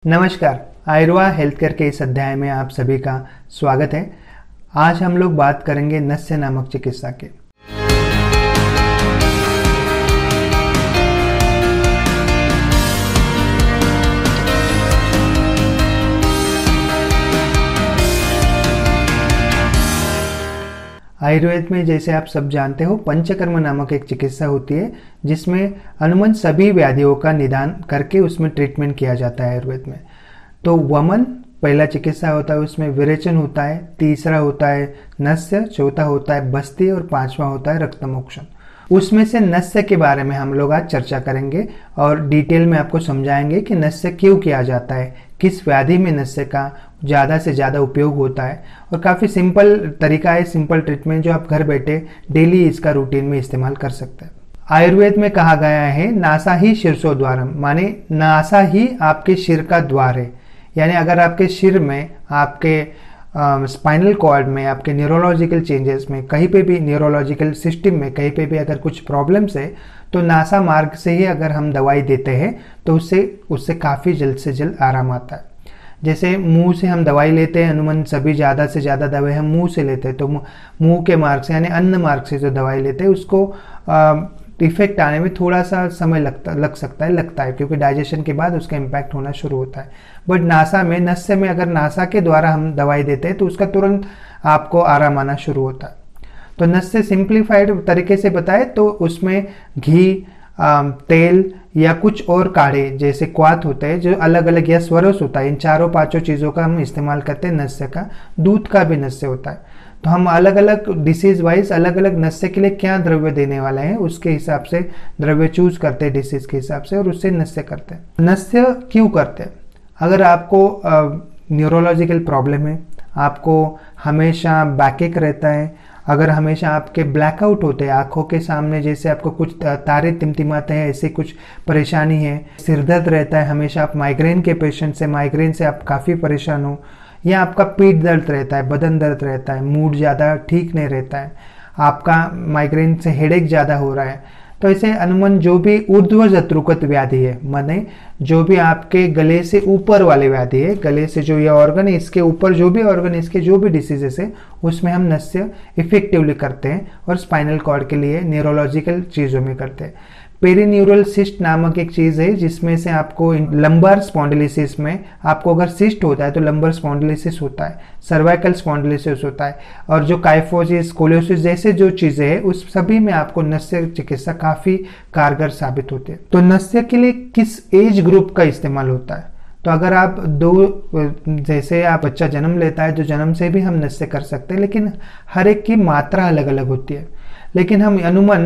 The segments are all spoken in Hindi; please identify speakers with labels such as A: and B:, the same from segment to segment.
A: नमस्कार। आयुर्वा हेल्थ केयर के इस अध्याय में आप सभी का स्वागत है। आज हम लोग बात करेंगे नस्य नामक चिकित्सा के। आयुर्वेद में जैसे आप सब जानते हो पंचकर्म नामक एक चिकित्सा होती है जिसमें अनुमन सभी व्याधियों का निदान करके उसमें ट्रीटमेंट किया जाता है आयुर्वेद में। तो वमन पहला चिकित्सा होता है, उसमें विरेचन होता है, तीसरा होता है नस्य, चौथा होता है बस्ती और पांचवा होता है रक्तमोक्षण। उसमें से नस्य के बारे में हम लोग आज चर्चा करेंगे और डिटेल में आपको समझाएंगे कि नस्य क्यों किया जाता है, किस व्याधि में नस्य का ज़्यादा से ज़्यादा उपयोग होता है और काफ़ी सिंपल तरीका है, सिंपल ट्रीटमेंट जो आप घर बैठे डेली इसका रूटीन में इस्तेमाल कर सकते हैं। आयुर्वेद में कहा गया है नासा ही शीर्षोद्वारम, माने नासा ही आपके सिर का द्वार है। यानी अगर आपके सिर में, आपके स्पाइनल कॉर्ड में, आपके न्यूरोलॉजिकल चेंजेस में, कहीं पे भी न्यूरोलॉजिकल सिस्टम में कहीं पे भी अगर कुछ प्रॉब्लम्स है तो नासा मार्ग से ही अगर हम दवाई देते हैं तो उससे काफ़ी जल्द से जल्द आराम आता है। जैसे मुंह से हम दवाई लेते हैं, अनुमान सभी ज़्यादा से ज़्यादा दवाई हम मुंह से लेते हैं, तो मुंह के मार्ग से यानी अन्न मार्ग से जो दवाई लेते हैं उसको इफेक्ट आने में थोड़ा सा समय लगता है क्योंकि डाइजेशन के बाद उसका इम्पैक्ट होना शुरू होता है। बट नासा में, नस्य में अगर नासा के द्वारा हम दवाई देते हैं तो उसका तुरंत आपको आराम आना शुरू होता है। तो नस्य सिंप्लीफाइड तरीके से बताए तो उसमें घी, तेल या कुछ और काढ़े जैसे क्वाथ होते हैं जो अलग अलग, या स्वरस होता है, इन चारों पांचों चीज़ों का हम इस्तेमाल करते हैं नस्य का। दूध का भी नस्य होता है। तो हम अलग अलग डिसीज वाइज अलग अलग नस्य के लिए क्या द्रव्य देने वाले हैं उसके हिसाब से द्रव्य चूज करते हैं डिसीज के हिसाब से और उससे नस्य करते हैं। नस्य क्यों करते हैं? अगर आपको न्यूरोलॉजिकल प्रॉब्लम है, आपको हमेशा बैकएक रहता है, अगर हमेशा आपके ब्लैकआउट होते हैं आंखों के सामने, जैसे आपको कुछ तारे टिमटिमाते हैं, ऐसे कुछ परेशानी है, सिर दर्द रहता है, हमेशा आप माइग्रेन के पेशेंट से, माइग्रेन से आप काफ़ी परेशान हो, या आपका पेट दर्द रहता है, बदन दर्द रहता है, मूड ज़्यादा ठीक नहीं रहता है, आपका माइग्रेन से हेडेक ज़्यादा हो रहा है, तो ऐसे अनुमान जो भी ऊर्ध्व जत्रुकत व्याधि है, माने जो भी आपके गले से ऊपर वाले व्याधि है, गले से जो ये ऑर्गन है इसके ऊपर जो भी ऑर्गन, इसके जो भी डिसीजेस है उसमें हम नस्य इफेक्टिवली करते हैं और स्पाइनल कॉर्ड के लिए न्यूरोलॉजिकल चीज़ों में करते हैं। पेरीन्यूरल सिस्ट नामक एक चीज़ है जिसमें से आपको लंबर स्पॉन्डिलिसिस में आपको अगर सिस्ट होता है तो लंबर स्पॉन्डिलिसिस होता है, सर्वाइकल स्पॉन्डिलिसिस होता है, और जो काइफोसिस, स्कोलियोसिस जैसे जो चीज़ें हैं उस सभी में आपको नस्य चिकित्सा काफ़ी कारगर साबित होती है। तो नस्य के लिए किस एज ग्रुप का इस्तेमाल होता है? तो अगर आप जैसे आप बच्चा जन्म लेता है तो जन्म से भी हम नस्य कर सकते हैं, लेकिन हर एक की मात्रा अलग अलग होती है। लेकिन हम अनुमान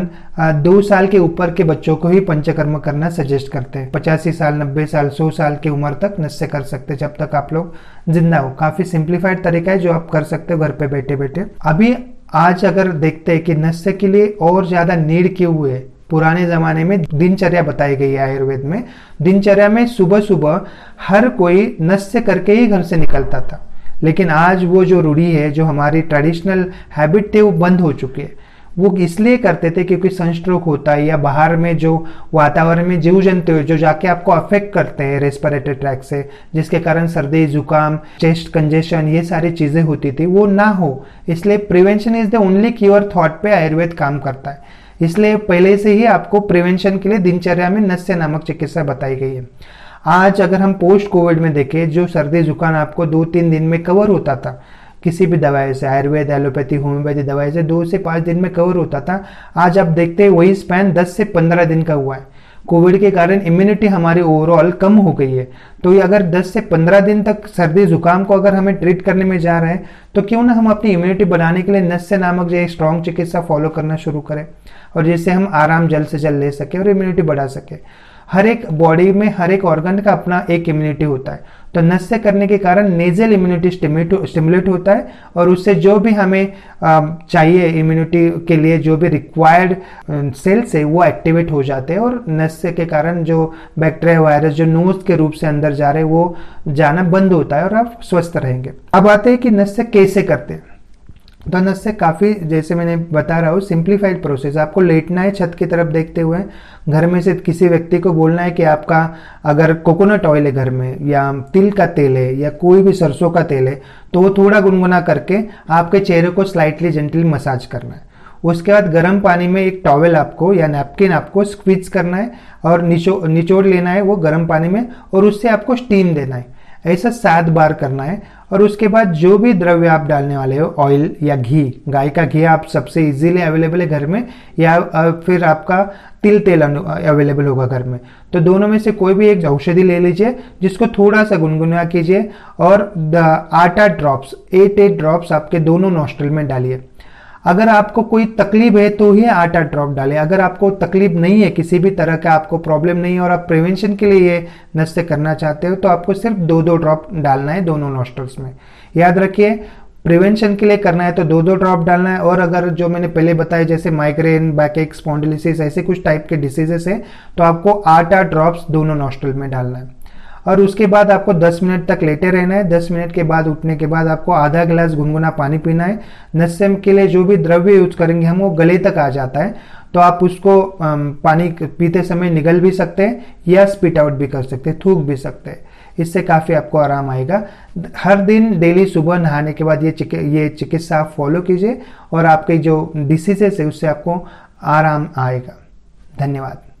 A: 2 साल के ऊपर के बच्चों को ही पंचकर्म करना सजेस्ट करते हैं। 85 साल, 90 साल, 100 साल की उम्र तक नस्य कर सकते हैं जब तक आप लोग जिंदा हो। काफी सिंप्लीफाइड तरीका है जो आप कर सकते हो घर पे बैठे बैठे। अभी आज अगर देखते हैं कि नस्य के लिए और ज्यादा नीड क्यों हुए, पुराने जमाने में दिनचर्या बताई गई है आयुर्वेद में। दिनचर्या में सुबह सुबह हर कोई नस्य करके ही घर से निकलता था, लेकिन आज वो जो रूढ़ी है, जो हमारी ट्रेडिशनल हैबिट थे वो बंद हो चुकी है। वो इसलिए करते थे क्योंकि सनस्ट्रोक होता है या बाहर में जो वातावरण में जीव जंतु जो जाके आपको अफेक्ट करते हैं रेस्पिरेटरी ट्रैक से, जिसके कारण सर्दी, जुकाम, चेस्ट कंजेशन, ये सारी चीजें होती थी, वो ना हो। इसलिए prevention is the only cure thought पे आयुर्वेद काम करता है। इसलिए पहले से ही आपको प्रिवेंशन के लिए दिनचर्या में नस्य नामक चिकित्सा बताई गई है। आज अगर हम पोस्ट कोविड में देखें, जो सर्दी जुकाम आपको 2-3 दिन में कवर होता था किसी भी दवाई से, आयुर्वेद, एलोपैथी, होम्योपैथी दवाई से 2 से 5 दिन में कवर होता था, आज आप देखते हैं वही स्पैन 10 से 15 दिन का हुआ है। कोविड के कारण इम्यूनिटी हमारी ओवरऑल कम हो गई है। तो ये अगर 10 से 15 दिन तक सर्दी जुकाम को अगर हमें ट्रीट करने में जा रहे हैं तो क्यों ना हम अपनी इम्यूनिटी बढ़ाने के लिए नस्य नामक जो स्ट्रॉन्ग चिकित्सा फॉलो करना शुरू करें, और जिससे हम आराम जल्द से जल्द ले सके और इम्यूनिटी बढ़ा सके। हर एक बॉडी में हर एक ऑर्गन का अपना एक इम्यूनिटी होता है, तो नस्य करने के कारण नेजल इम्यूनिटी स्टिमुलेट होता है और उससे जो भी हमें चाहिए इम्यूनिटी के लिए, जो भी रिक्वायर्ड सेल्स है वो एक्टिवेट हो जाते हैं, और नस्य के कारण जो बैक्टीरिया, वायरस जो नोज के रूप से अंदर जा रहे हैं वो जाना बंद होता है और आप स्वस्थ रहेंगे। अब आते हैं कि नस्य कैसे करते हैं। तो नस से काफ़ी, जैसे मैंने बता रहा हूँ, सिंप्लीफाइड प्रोसेस। आपको लेटना है छत की तरफ देखते हुए, घर में से किसी व्यक्ति को बोलना है कि आपका अगर कोकोनट ऑयल है घर में, या तिल का तेल है, या कोई भी सरसों का तेल है, तो वो थोड़ा गुनगुना करके आपके चेहरे को स्लाइटली जेंटली मसाज करना है। उसके बाद गर्म पानी में एक टॉवेल आपको या नैपकिन आपको स्क्वीज करना है और निचोड़ लेना है वो गर्म पानी में, और उससे आपको स्टीम देना है। ऐसा 7 बार करना है। और उसके बाद जो भी द्रव्य आप डालने वाले हो, ऑयल या घी, गाय का घी आप सबसे इजीली अवेलेबल है घर में, या फिर आपका तिल तेल अवेलेबल होगा घर में, तो दोनों में से कोई भी एक औषधि ले लीजिए, जिसको थोड़ा सा गुनगुना कीजिए और 8-8 ड्रॉप्स, 8-8 ड्रॉप्स आपके दोनों नॉस्ट्रल में डालिए। अगर आपको कोई तकलीफ है तो ही 8-8 ड्रॉप डालें। अगर आपको तकलीफ नहीं है, किसी भी तरह का आपको प्रॉब्लम नहीं है और आप प्रिवेंशन के लिए ये नस से करना चाहते हो, तो आपको सिर्फ 2-2 ड्रॉप डालना है दोनों नॉस्ट्रल्स में। याद रखिए, प्रिवेंशन के लिए करना है तो 2-2 ड्रॉप डालना है, और अगर जो मैंने पहले बताया जैसे माइग्रेन, बैकएक, स्पॉन्डिलिसिस, ऐसे कुछ टाइप के डिसीजेस है, तो आपको 8-8 ड्रॉप्स दोनों नॉस्ट्रल में डालना है। और उसके बाद आपको 10 मिनट तक लेटे रहना है। 10 मिनट के बाद उठने के बाद आपको आधा गिलास गुनगुना पानी पीना है। नस्से के लिए जो भी द्रव्य यूज करेंगे हम, वो गले तक आ जाता है, तो आप उसको पानी पीते समय निगल भी सकते हैं या स्पिट आउट भी कर सकते हैं, थूक भी सकते हैं। इससे काफ़ी आपको आराम आएगा। हर दिन डेली सुबह नहाने के बाद ये चिकित्सा आप फॉलो कीजिए, और आपके जो डिसीजेस है उससे आपको आराम आएगा। धन्यवाद।